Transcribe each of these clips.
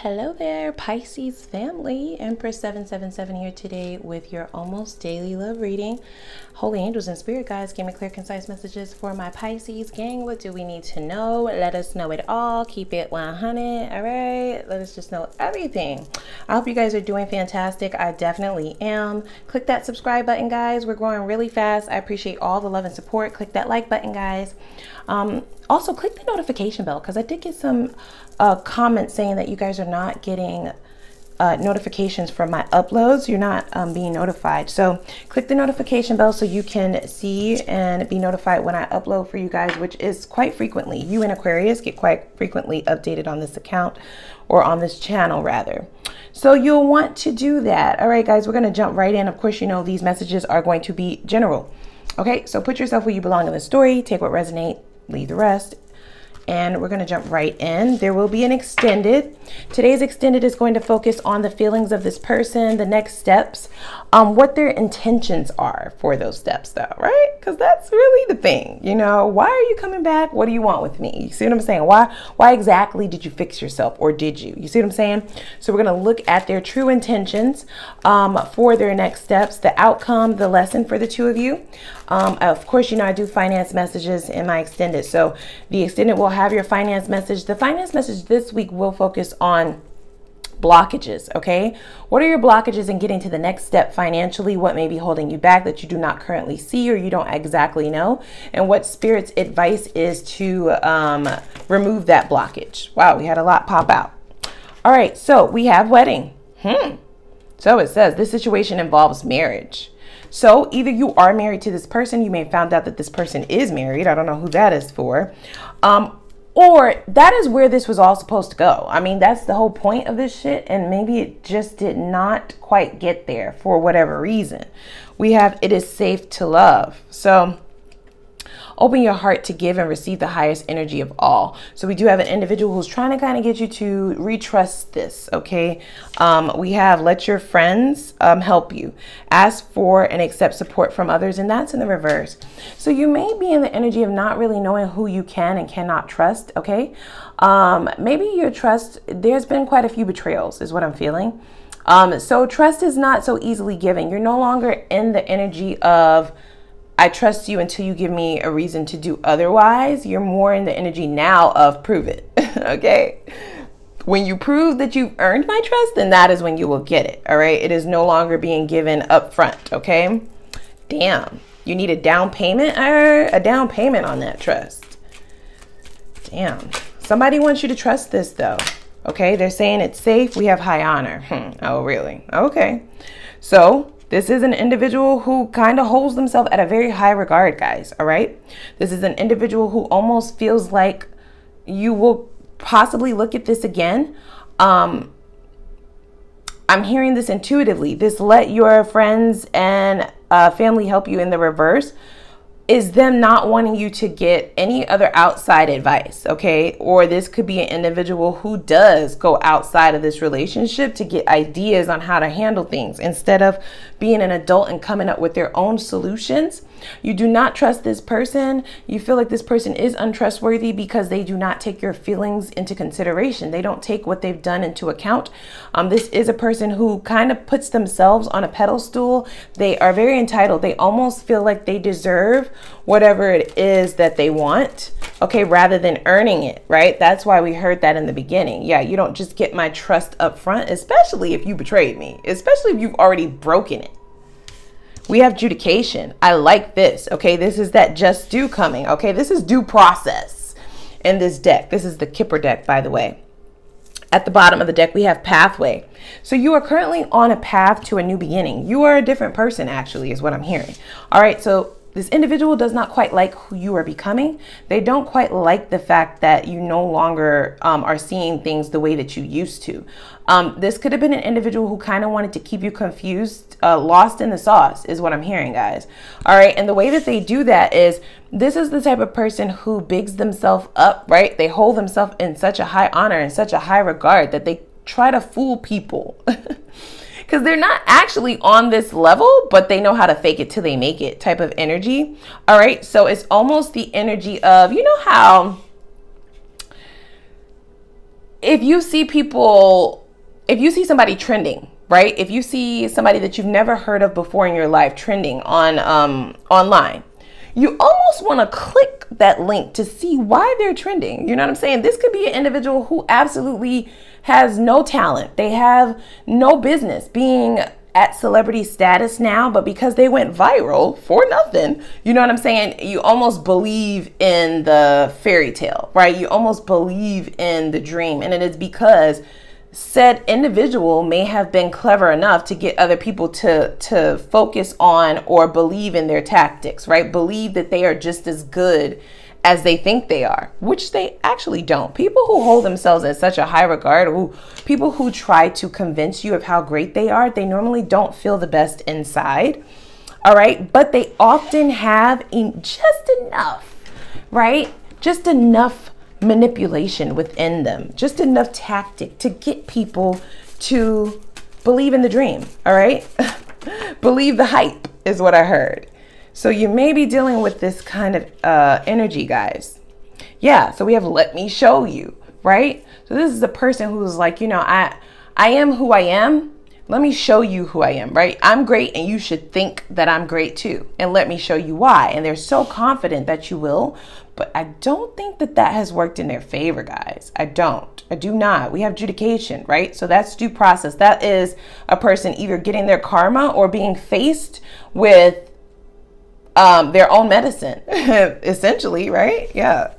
Hello there, Pisces family. Empress 777 here today with your almost daily love reading. Holy angels and spirit guides, give me clear, concise messages for my Pisces gang. What do we need to know? Let us know it all. Keep it 100. All right, let us just know everything. I hope you guys are doing fantastic. I definitely am. Click that subscribe button, guys. We're growing really fast. I appreciate all the love and support. Click that like button, guys. Also click the notification bell, because I did get some comments saying that you guys are not getting notifications from my uploads. You're not being notified. So click the notification bell so you can see and be notified when I upload for you guys, which is quite frequently. You in Aquarius get quite frequently updated on this account, or on this channel rather. So you'll want to do that. All right, guys, we're going to jump right in. Of course, you know these messages are going to be general. Okay, so put yourself where you belong in the story. Take what resonates, leave the rest. And we're going to jump right in. There will be an extended. Today's extended is going to focus on the feelings of this person, the next steps, what their intentions are for those steps though, right? Because that's really the thing, you know. Why are you coming back? What do you want with me? You see what I'm saying? Why exactly did you fix yourself, or did you? You see what I'm saying? So we're going to look at their true intentions for their next steps, the outcome, the lesson for the two of you. Of course, you know, I do finance messages in my extended. So the extended will have your finance message. The finance message this week will focus on blockages. Okay, what are your blockages in getting to the next step financially? What may be holding you back that you do not currently see, or you don't exactly know, and what Spirit's advice is to remove that blockage. Wow, we had a lot pop out. All right, so we have wedding. So it says this situation involves marriage. So either you are married to this person, you may have found out that this person is married. I don't know who that is for. Or that is where this was all supposed to go. I mean, that's the whole point of this shit. And maybe it just did not quite get there for whatever reason. We have, it is safe to love. So open your heart to give and receive the highest energy of all. So we do have an individual who's trying to kind of get you to retrust this. Okay. We have let your friends help you. Ask for and accept support from others. And that's in the reverse. So you may be in the energy of not really knowing who you can and cannot trust. Okay. Maybe your trust, there's been quite a few betrayals is what I'm feeling. So trust is not so easily given. You're no longer in the energy of I trust you until you give me a reason to do otherwise. You're more in the energy now of prove it. Okay. When you prove that you've earned my trust, then that is when you will get it. All right. It is no longer being given up front. Okay. Damn. You need a down payment or a down payment on that trust. Damn. Somebody wants you to trust this though. Okay. They're saying it's safe. We have high honor. Oh, really? Okay. So this is an individual who kind of holds themselves at a very high regard, guys. All right. This is an individual who almost feels like you will possibly look at this again. I'm hearing this intuitively. This let your friends and family help you in the reverse is them not wanting you to get any other outside advice, okay? Or this could be an individual who does go outside of this relationship to get ideas on how to handle things instead of being an adult and coming up with their own solutions. You do not trust this person. You feel like this person is untrustworthy because they do not take your feelings into consideration. They don't take what they've done into account. This is a person who kind of puts themselves on a pedestal. They are very entitled. They almost feel like they deserve whatever it is that they want, okay, rather than earning it, right? That's why we heard that in the beginning. Yeah, you don't just get my trust up front, especially if you betrayed me, especially if you've already broken it. We have adjudication. I like this. Okay, this is that just due coming. Okay, this is due process in this deck. This is the Kipper deck, by the way. At the bottom of the deck, we have pathway. So you are currently on a path to a new beginning. You are a different person, actually, is what I'm hearing. All right, so this individual does not quite like who you are becoming. They don't quite like the fact that you no longer are seeing things the way that you used to. This could have been an individual who kind of wanted to keep you confused, lost in the sauce is what I'm hearing, guys. All right. And the way that they do that is this is the type of person who bigs themselves up, right? They hold themselves in such a high honor and such a high regard that they try to fool people. Because they're not actually on this level, but they know how to fake it till they make it type of energy. All right. So it's almost the energy of, you know how if you see people, if you see somebody trending, right? If you see somebody that you've never heard of before in your life trending on online, you almost want to click that link to see why they're trending. You know what I'm saying? This could be an individual who absolutely has no talent. They have no business being at celebrity status now, but because they went viral for nothing, you know what I'm saying? You almost believe in the fairy tale, right? You almost believe in the dream. And it is because said individual may have been clever enough to get other people to focus on or believe in their tactics, right? Believe that they are just as good as they think they are, which they actually don't. People who hold themselves in such a high regard, people who try to convince you of how great they are, they normally don't feel the best inside, all right? But they often have just enough, right? Just enough manipulation within them, just enough tactic to get people to believe in the dream, all right? Believe the hype is what I heard. So you may be dealing with this kind of energy, guys. Yeah, so we have let me show you, right? So this is a person who's like, you know, I am who I am. Let me show you who I am, right? I'm great and you should think that I'm great too. And let me show you why. And they're so confident that you will, but I don't think that that has worked in their favor, guys. I do not. We have adjudication, right? So that's due process. That is a person either getting their karma or being faced with their own medicine, essentially, right? Yeah.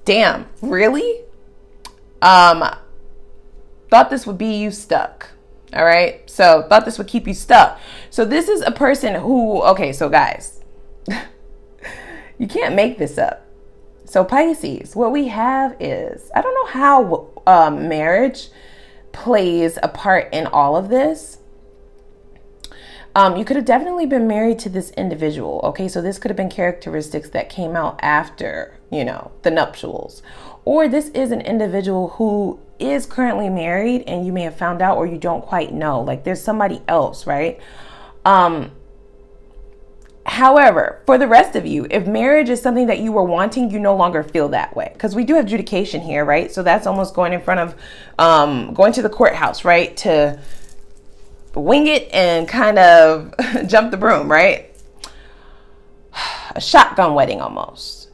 Damn, really? Thought this would be you stuck. All right. So thought this would keep you stuck. So this is a person who, okay, so guys, you can't make this up. So Pisces, what we have is, I don't know how marriage plays a part in all of this. You could have definitely been married to this individual. Okay, so this could have been characteristics that came out after, you know, the nuptials. Or this is an individual who is currently married and you may have found out, or you don't quite know. Like there's somebody else, right? However, for the rest of you, if marriage is something that you were wanting, you no longer feel that way. Because we do have adjudication here, right? So that's almost going in front of going to the courthouse, right? To wing it and kind of jump the broom, right? A shotgun wedding almost.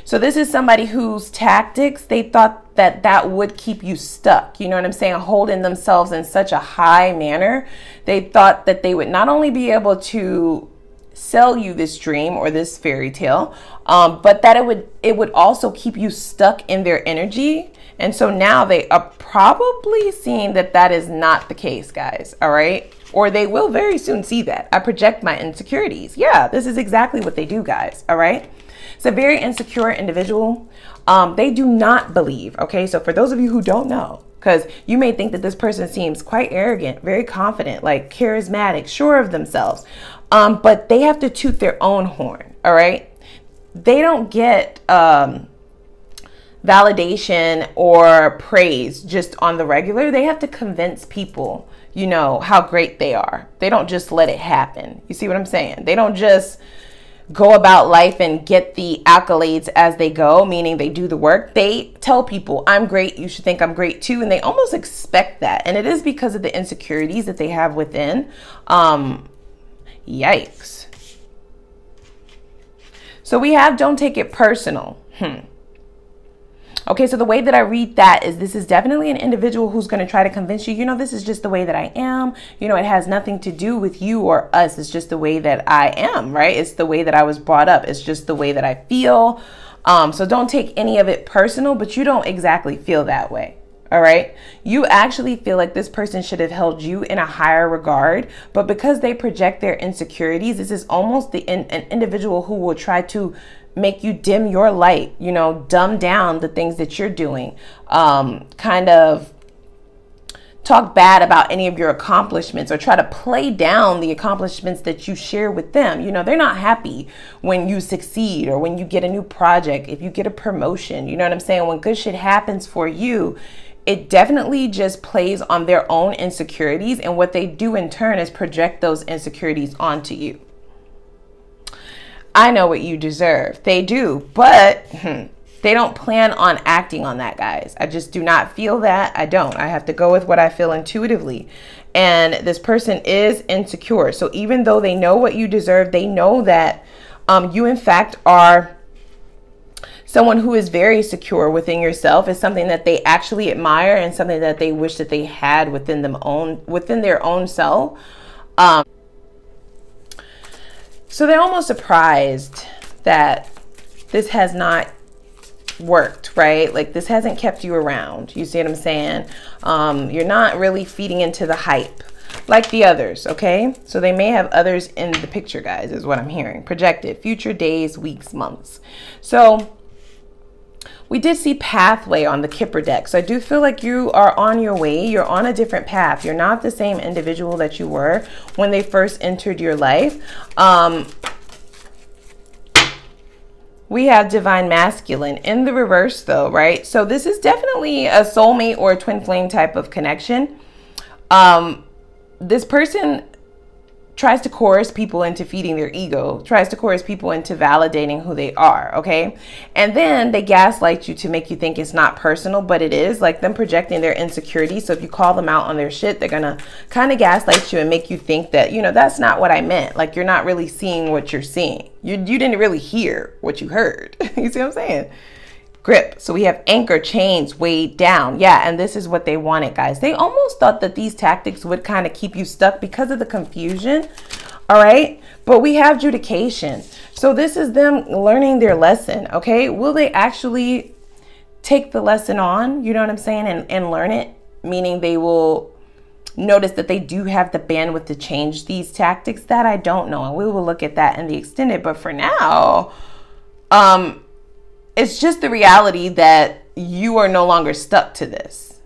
So this is somebody whose tactics, they thought that that would keep you stuck. You know what I'm saying? Holding themselves in such a high manner. They thought that they would not only be able to sell you this dream or this fairy tale, but that it would also keep you stuck in their energy. And so now they are probably seeing that that is not the case, guys. All right. Or they will very soon see that. I project my insecurities. Yeah, this is exactly what they do, guys. All right. It's a very insecure individual. They do not believe. Okay. So for those of you who don't know, because you may think that this person seems quite arrogant, very confident, like charismatic, sure of themselves. But they have to toot their own horn. All right. They don't get validation or praise just on the regular. They have to convince people, you know, how great they are. They don't just let it happen. You see what I'm saying? They don't just go about life and get the accolades as they go, meaning they do the work. They tell people, I'm great, you should think I'm great too. And they almost expect that. And it is because of the insecurities that they have within. Yikes. So we have don't take it personal. Okay, so the way that I read that is this is definitely an individual who's going to try to convince you, you know, this is just the way that I am. You know, it has nothing to do with you or us. It's just the way that I am, right? It's the way that I was brought up. It's just the way that I feel. So don't take any of it personal, but you don't exactly feel that way. All right. You actually feel like this person should have held you in a higher regard, but because they project their insecurities, this is almost an individual who will try to make you dim your light, you know, dumb down the things that you're doing, kind of talk bad about any of your accomplishments or try to play down the accomplishments that you share with them. You know, they're not happy when you succeed or when you get a new project, if you get a promotion, you know what I'm saying? When good shit happens for you, it definitely just plays on their own insecurities. And what they do in turn is project those insecurities onto you. I know what you deserve. They do. But They don't plan on acting on that, guys. I just do not feel that. I don't. I have to go with what I feel intuitively. And this person is insecure. So even though they know what you deserve, they know that you, in fact, are someone who is very secure within yourself. Is something that they actually admire and something that they wish that they had within their own self. So they're almost surprised that this has not worked, right? Like this hasn't kept you around. You see what I'm saying? You're not really feeding into the hype like the others, okay? So they may have others in the picture, guys, is what I'm hearing. Projected, future days, weeks, months. So we did see pathway on the Kipper deck. So I do feel like you are on your way. You're on a different path. You're not the same individual that you were when they first entered your life. We have divine masculine in the reverse though, right? So this is definitely a soulmate or a twin flame type of connection. This person tries to coerce people into feeding their ego, tries to coerce people into validating who they are, okay? And then they gaslight you to make you think it's not personal, but it is, like them projecting their insecurity. So if you call them out on their shit, they're gonna kind of gaslight you and make you think that, you know, that's not what I meant. Like you're not really seeing what you're seeing. You didn't really hear what you heard. You see what I'm saying? Grip. So we have anchor, chains, weighed down. Yeah, and this is what they wanted, guys. They almost thought that these tactics would kind of keep you stuck because of the confusion. All right. But we have judication. So this is them learning their lesson. Okay. Will they actually take the lesson on? You know what I'm saying? And learn it, meaning they will notice that they do have the bandwidth to change these tactics. That I don't know. And we will look at that in the extended. But for now, it's just the reality that you are no longer stuck to this.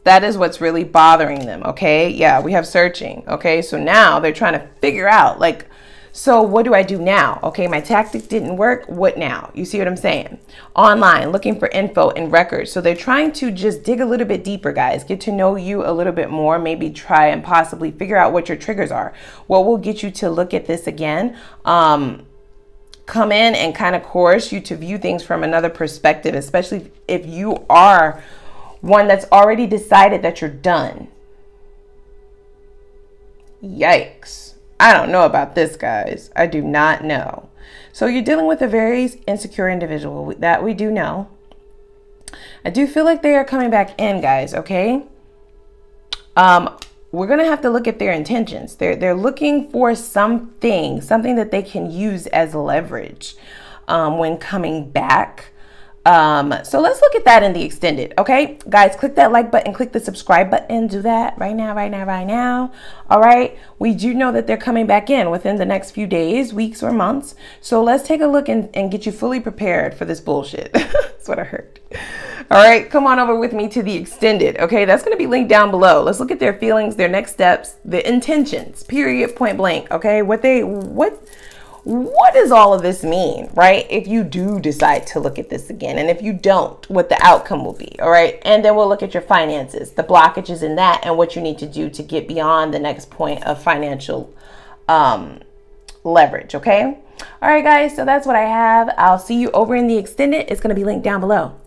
That is what's really bothering them, okay? Yeah, we have searching, okay? So now they're trying to figure out, like, so what do I do now? Okay, my tactic didn't work. What now? You see what I'm saying? Online, looking for info and records. So they're trying to just dig a little bit deeper, guys. Get to know you a little bit more. Maybe try and possibly figure out what your triggers are. What will get you to look at this again? Come in and kind of coerce you to view things from another perspective, especially if you are one that's already decided that you're done. Yikes. I don't know about this, guys. I do not know. So you're dealing with a very insecure individual. That we do know. I do feel like they are coming back in, guys, okay? We're going to have to look at their intentions. They're looking for something that they can use as leverage when coming back. So let's look at that in the extended. Okay, guys, click that like button, click the subscribe button. Do that right now, right now, right now. All right. We do know that they're coming back in within the next few days, weeks, or months. So let's take a look and get you fully prepared for this bullshit. That's what I heard. All right, come on over with me to the extended. Okay, that's going to be linked down below. Let's look at their feelings, their next steps, the intentions, period, point blank. Okay, what does all of this mean, right? If you do decide to look at this again, and if you don't, what the outcome will be. All right, and then we'll look at your finances, the blockages in that, and what you need to do to get beyond the next point of financial leverage. Okay. All right, guys. So that's what I have. I'll see you over in the extended. It's going to be linked down below.